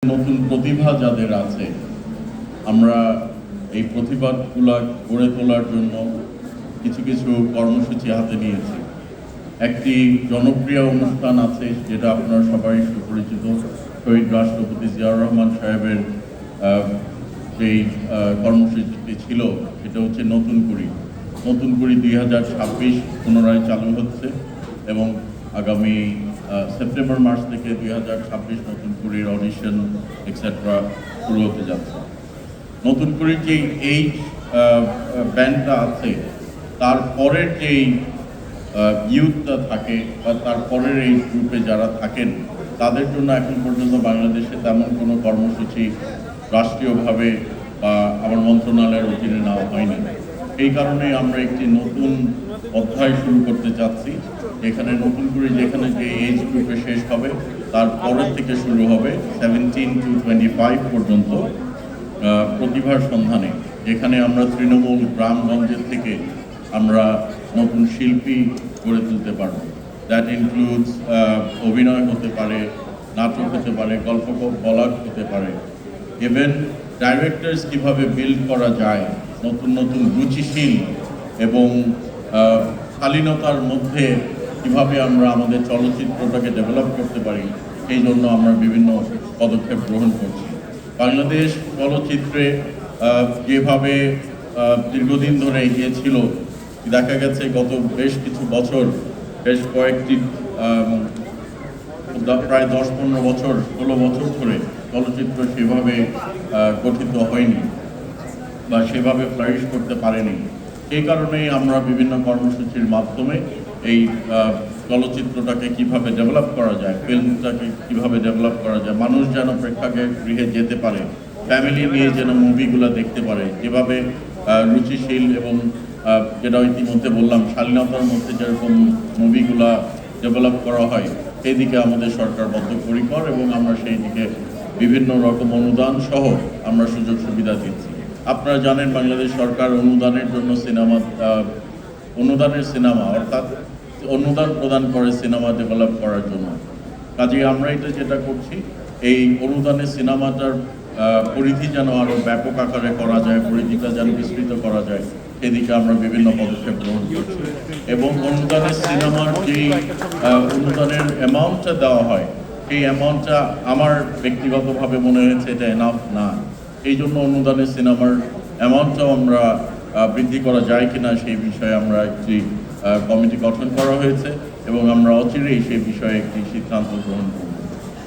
নতুন প্রতিভা যাদের আছে আমরা এই প্রতিভাগুলো গড়ে তোলার জন্য কিছু কিছু কর্মসূচি হাতে নিয়েছি। একটি জনপ্রিয় অনুষ্ঠান আছে যেটা আপনারা সবাই সুপরিচিত, শহীদ রাষ্ট্রপতি জিয়াউর রহমান সাহেবের যেই কর্মসূচিটি ছিল সেটা হচ্ছে নতুন কুড়ি 2026 পুনরায় চালু হচ্ছে এবং আগামী সেপ্টেম্বর মাস থেকে 2026 নতুন কুড়ির অডিশন এক্সেট্রা শুরু হতে যাচ্ছে। নতুন কুড়ির যেই এই ব্যান্ডটা আছে তারপরের যেই ইউথটা থাকে বা তারপরের এই গ্রুপে যারা থাকেন তাদের জন্য এখন পর্যন্ত বাংলাদেশে তেমন কোনো কর্মসূচি রাষ্ট্রীয়ভাবে বা আমার মন্ত্রণালয়ের অধীনে নেওয়া হয়নি। এই কারণে আমরা একটি নতুন অধ্যায় শুরু করতে চাচ্ছি, যেখানে নতুন করে যেখানে যে এজ গ্রুপে শেষ হবে তারপরের থেকে শুরু হবে 17 to 25 পর্যন্ত প্রতিভার সন্ধানে, যেখানে আমরা তৃণমূল গ্রামগঞ্জের থেকে আমরা নতুন শিল্পী গড়ে তুলতে পারব। দ্যাট ইনক্লুডস অভিনয় হতে পারে, নাটক হতে পারে, গল্প বলা হতে পারে, ইভেন ডাইরেক্টরস কীভাবে বিল্ড করা যায়, নতুন নতুন রুচিশীল এবং শালীনতার মধ্যে কিভাবে আমরা আমাদের চলচ্চিত্রটাকে ডেভেলপ করতে পারি, সেই জন্য আমরা বিভিন্ন পদক্ষেপ গ্রহণ করছি। বাংলাদেশ চলচ্চিত্রে যেভাবে দীর্ঘদিন ধরে এগিয়ে ছিল, দেখা গেছে গত বেশ কিছু বছর, বেশ কয়েকটি প্রায় 10-15 বছর 16 বছর ধরে চলচ্চিত্র সেভাবে গঠিত হয়নি বা সেভাবে ফ্লারিশ করতে পারেনি। এই কারণেই আমরা বিভিন্ন কর্মসূচির মাধ্যমে এই চলচ্চিত্রটাকে কিভাবে ডেভেলপ করা যায়, ফিল্মটাকে কিভাবে ডেভেলপ করা যায়, মানুষ যেন প্রেক্ষাগৃহে যেতে পারে, ফ্যামিলি নিয়ে যেন মুভিগুলো দেখতে পারে, যেভাবে রুচিশীল এবং যেটা ইতিমধ্যে বললাম শালীনতার মধ্যে যেরকম মুভিগুলা ডেভেলপ করা হয় সেই দিকে আমাদের সরকার বদ্ধপরিকর এবং আমরা সেই দিকে বিভিন্ন রকম অনুদান সহ আমরা সুযোগ সুবিধা দিচ্ছি। আপনারা জানেন বাংলাদেশ সরকার অনুদানের জন্য অনুদানের সিনেমা অর্থাৎ অনুদান প্রদান করে সিনেমা ডেভেলপ করার জন্য। কাজেই আমরা এটা যেটা করছি, এই অনুদানের সিনেমাটার পরিধি যেন আরও ব্যাপক আকারে করা যায়, পরিধিটা যেন বিস্তৃত করা যায়, সেদিকে আমরা বিভিন্ন পদক্ষেপ গ্রহণ করছি। এবং অনুদানের সিনেমার যেই অনুদানের অ্যামাউন্টটা দেওয়া হয় সেই অ্যামাউন্টটা আমার ব্যক্তিগতভাবে মনে হয়েছে এটা এনাফ না। এই জন্য অনুদানের সিনেমার অ্যামাউন্টটাও আমরা বৃদ্ধি করা যায় কিনা সেই বিষয়ে আমরা একটি কমিটি গঠন করা হয়েছে এবং আমরা অচিরেই সেই বিষয়ে একটি সিদ্ধান্ত গ্রহণ করব।